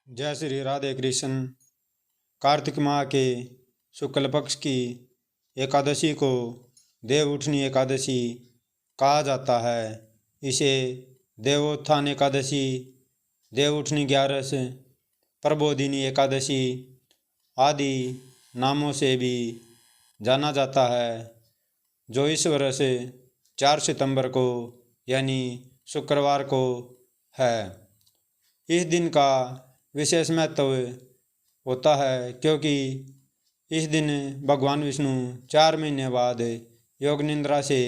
जय श्री राधे कृष्ण। कार्तिक माह के शुक्ल पक्ष की एकादशी को देवउठनी एकादशी कहा जाता है। इसे देवोत्थान एकादशी, देवउठनी ग्यारस, प्रबोधिनी एकादशी आदि नामों से भी जाना जाता है, जो इस वर्ष 4 सितंबर को यानी शुक्रवार को है। इस दिन का विशेष महत्व होता है क्योंकि इस दिन भगवान विष्णु 4 महीने बाद योग निद्रा से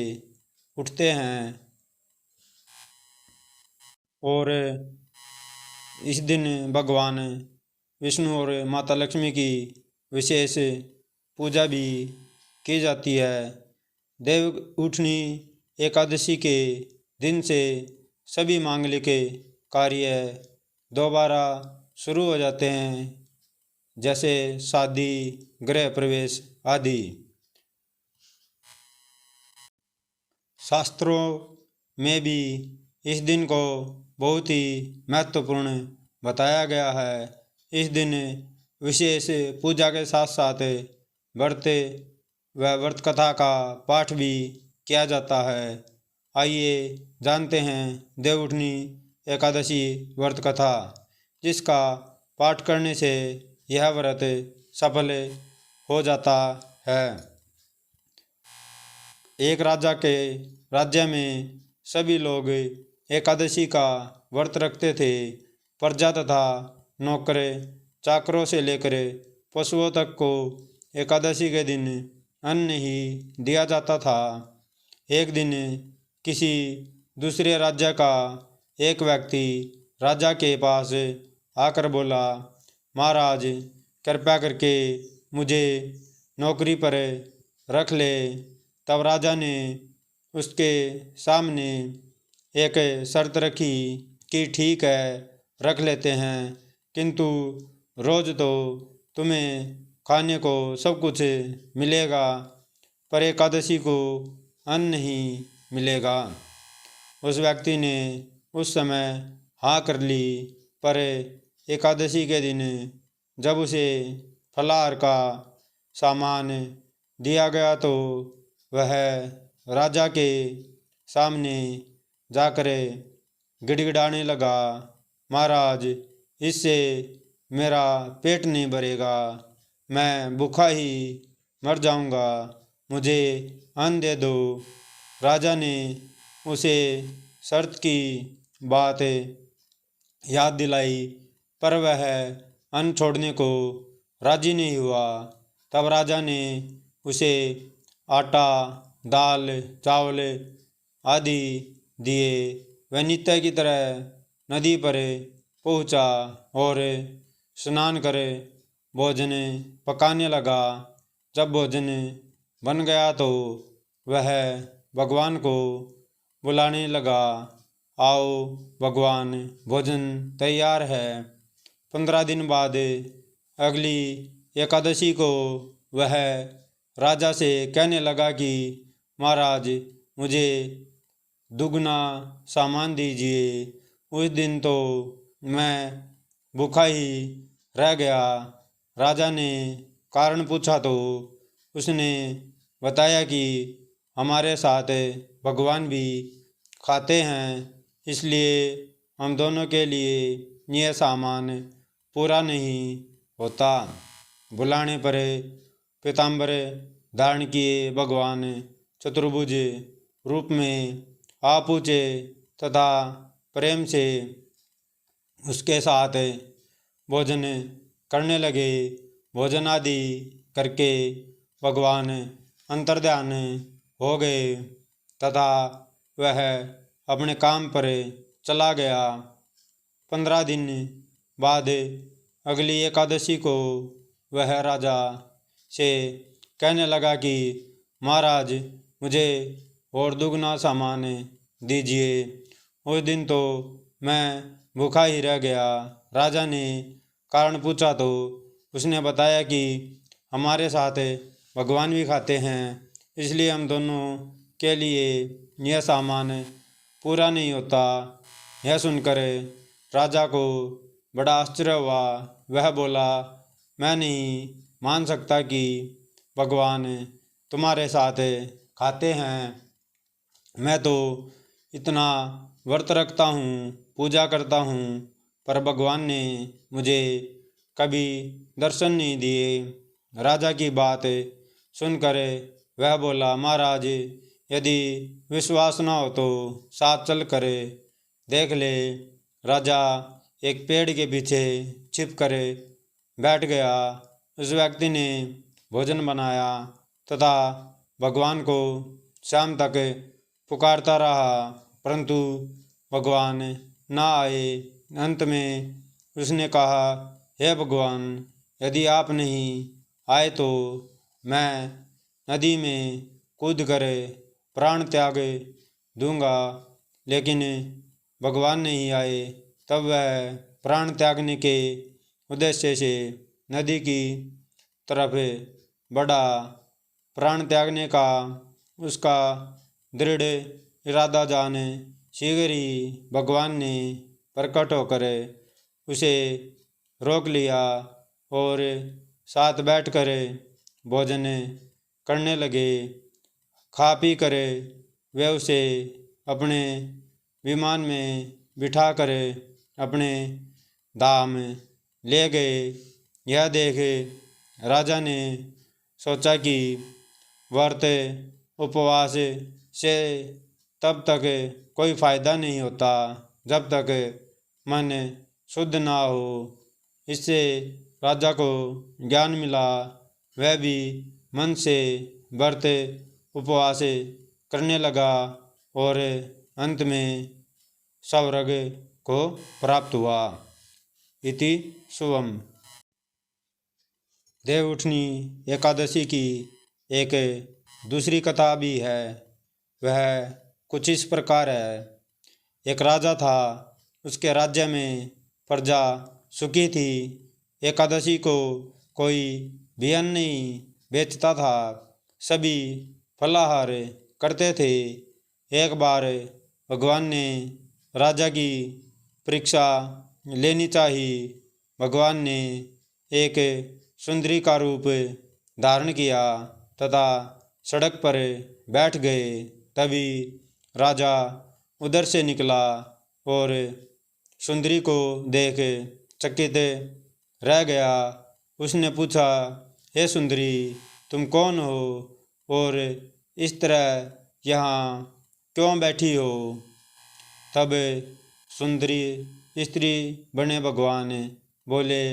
उठते हैं और इस दिन भगवान विष्णु और माता लक्ष्मी की विशेष पूजा भी की जाती है। देव उठनी एकादशी के दिन से सभी मांगलिक कार्य दोबारा शुरू हो जाते हैं, जैसे शादी, गृह प्रवेश आदि। शास्त्रों में भी इस दिन को बहुत ही महत्वपूर्ण बताया गया है। इस दिन विशेष पूजा के साथ साथ व्रत व व्रत कथा का पाठ भी किया जाता है। आइए जानते हैं देवउठनी एकादशी व्रत कथा, जिसका पाठ करने से यह व्रत सफल हो जाता है। एक राजा के राज्य में सभी लोग एकादशी का व्रत रखते थे। प्रजा तथा नौकर चाकरों से लेकर पशुओं तक को एकादशी के दिन अन्न ही दिया जाता था। एक दिन किसी दूसरे राज्य का एक व्यक्ति राजा के पास आकर बोला, महाराज कृपया करके मुझे नौकरी पर रख ले। तब राजा ने उसके सामने एक शर्त रखी कि ठीक है, रख लेते हैं, किंतु रोज़ तो तुम्हें खाने को सब कुछ मिलेगा, पर एकादशी को अन्न ही मिलेगा। उस व्यक्ति ने उस समय हाँ कर ली, पर एकादशी के दिन जब उसे फलाहार का सामान दिया गया तो वह राजा के सामने जाकर गिड़गिड़ाने लगा, महाराज इससे मेरा पेट नहीं भरेगा, मैं भूखा ही मर जाऊंगा, मुझे अन्न दे दो। राजा ने उसे शर्त की बात याद दिलाई, पर वह अन्न छोड़ने को राजी नहीं हुआ। तब राजा ने उसे आटा, दाल, चावल आदि दिए। वह नित्य की तरह नदी पर पहुंचा और स्नान कर भोजन पकाने लगा। जब भोजन बन गया तो वह भगवान को बुलाने लगा, आओ भगवान, भोजन तैयार है। 15 दिन बाद अगली एकादशी को वह राजा से कहने लगा कि महाराज मुझे दुगना सामान दीजिए। उस दिन तो मैं भूखा ही रह गया। राजा ने कारण पूछा तो उसने बताया कि हमारे साथ भगवान भी खाते हैं, इसलिए हम दोनों के लिए यह सामान पूरा नहीं होता। बुलाने पर पीताम्बर धारण किए भगवान चतुर्भुज रूप में आ पूछे तथा प्रेम से उसके साथ भोजन करने लगे। भोजन आदि करके भगवान अंतर्ध्यान हो गए तथा वह अपने काम पर चला गया। 15 दिन बाद अगली एकादशी को वह राजा से कहने लगा कि महाराज मुझे और दुगना सामान दीजिए। उस दिन तो मैं भूखा ही रह गया। राजा ने कारण पूछा तो उसने बताया कि हमारे साथ भगवान भी खाते हैं, इसलिए हम दोनों के लिए यह सामान पूरा नहीं होता। यह सुनकर राजा को बड़ा आश्चर्य हुआ। वह बोला, मैं नहीं मान सकता कि भगवान तुम्हारे साथ खाते हैं। मैं तो इतना व्रत रखता हूँ, पूजा करता हूँ, पर भगवान ने मुझे कभी दर्शन नहीं दिए। राजा की बात सुनकर वह बोला, महाराज, यदि विश्वास न हो तो साथ चल कर देख ले। राजा एक पेड़ के पीछे छिप कर बैठ गया। उस व्यक्ति ने भोजन बनाया तथा भगवान को शाम तक पुकारता रहा, परंतु भगवान न आए। अंत में उसने कहा, हे भगवान, यदि आप नहीं आए तो मैं नदी में कूद कर प्राण त्याग दूंगा। लेकिन भगवान नहीं आए। तब वह प्राण त्यागने के उद्देश्य से नदी की तरफ बढ़ा। प्राण त्यागने का उसका दृढ़ इरादा जान शीघ्र ही भगवान ने प्रकट होकर उसे रोक लिया और साथ बैठकर भोजन करने लगे। खा पी कर वे उसे अपने विमान में बिठा कर अपने धाम ले गए। यह देख राजा ने सोचा कि व्रत उपवास से तब तक कोई फायदा नहीं होता जब तक मन शुद्ध ना हो। इससे राजा को ज्ञान मिला। वह भी मन से व्रत उपवास करने लगा और अंत में स्वर्ग को प्राप्त हुआ। इति शुभम। देवउठनी एकादशी की एक दूसरी कथा भी है। वह कुछ इस प्रकार है। एक राजा था, उसके राज्य में प्रजा सुखी थी। एकादशी को कोई भी अन्न नहीं बेचता था, सभी फलाहार करते थे। एक बार भगवान ने राजा की परीक्षा लेनी चाहिए। भगवान ने एक सुंदरी का रूप धारण किया तथा सड़क पर बैठ गए। तभी राजा उधर से निकला और सुंदरी को देख चकित रह गया। उसने पूछा, हे सुंदरी, तुम कौन हो और इस तरह यहाँ क्यों बैठी हो? तब सुंदरी स्त्री बने भगवान बोले,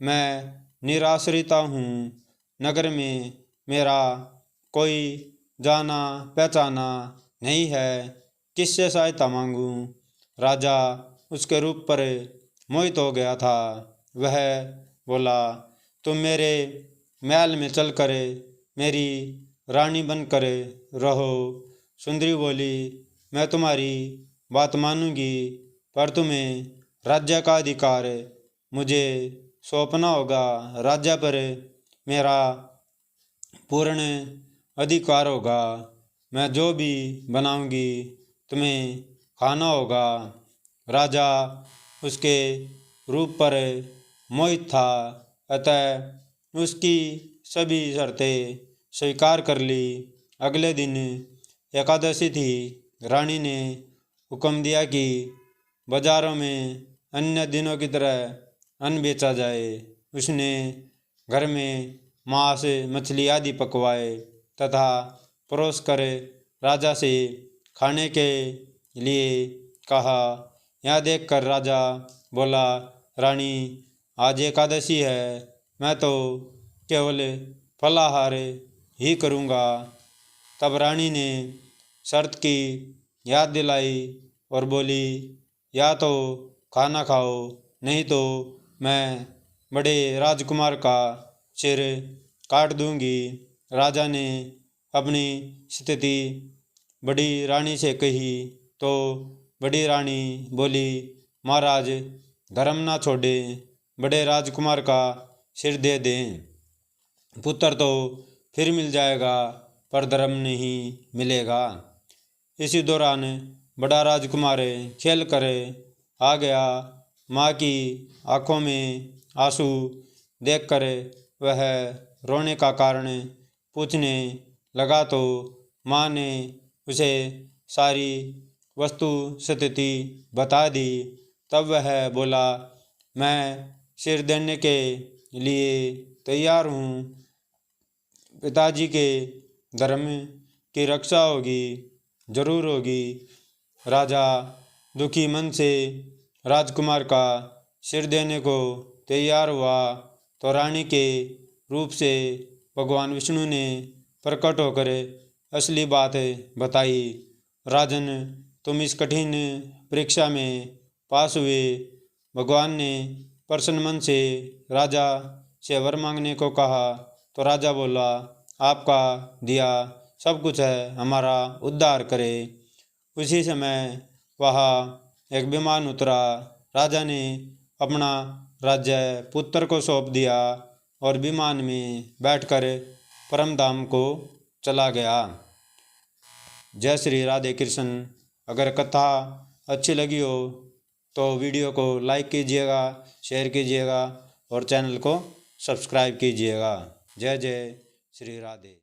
मैं निराश्रिता हूँ। नगर में मेरा कोई जाना पहचाना नहीं है, किससे सहायता मांगूं? राजा उसके रूप पर मोहित हो गया था। वह बोला, तुम मेरे महल में चलकर मेरी रानी बनकर रहो। सुंदरी बोली, मैं तुम्हारी बात मानूंगी, पर तुम्हें राज्य का अधिकार मुझे सौंपना होगा। राज्य पर मेरा पूर्ण अधिकार होगा। मैं जो भी बनाऊंगी तुम्हें खाना होगा। राजा उसके रूप पर मोहित था, अतः उसकी सभी शर्तें स्वीकार कर ली। अगले दिन एकादशी थी। रानी ने हुक्म दिया कि बाजारों में अन्य दिनों की तरह अन्न बेचा जाए। उसने घर में मांस मछली आदि पकवाए तथा परोस कर राजा से खाने के लिए कहा। यह देखकर राजा बोला, रानी, आज एकादशी है, मैं तो केवल फलाहार ही करूँगा। तब रानी ने शर्त की याद दिलाई और बोली, या तो खाना खाओ, नहीं तो मैं बड़े राजकुमार का सिर काट दूंगी। राजा ने अपनी स्थिति बड़ी रानी से कही तो बड़ी रानी बोली, महाराज, धर्म ना छोड़े, बड़े राजकुमार का सिर दे दें। पुत्र तो फिर मिल जाएगा, पर धर्म नहीं मिलेगा। इसी दौरान बड़ा राजकुमार खेल कर आ गया माँ की आँखों में आंसू देखकर वह रोने का कारण पूछने लगा तो माँ ने उसे सारी वस्तु स्थिति बता दी। तब वह बोला, मैं सिर देने के लिए तैयार हूँ। पिताजी के धर्म की रक्षा होगी, जरूर होगी। राजा दुखी मन से राजकुमार का सिर देने को तैयार हुआ तो रानी के रूप से भगवान विष्णु ने प्रकट होकर असली बात बताई। राजन, तुम इस कठिन परीक्षा में पास हुए। भगवान ने प्रसन्न मन से राजा से वर मांगने को कहा तो राजा बोला, आपका दिया सब कुछ है, हमारा उद्धार करे। उसी समय वहाँ एक विमान उतरा। राजा ने अपना राज्य पुत्र को सौंप दिया और विमान में बैठकर परम धाम को चला गया। जय श्री राधे कृष्ण। अगर कथा अच्छी लगी हो तो वीडियो को लाइक कीजिएगा, शेयर कीजिएगा और चैनल को सब्सक्राइब कीजिएगा। जय जय श्री राधे।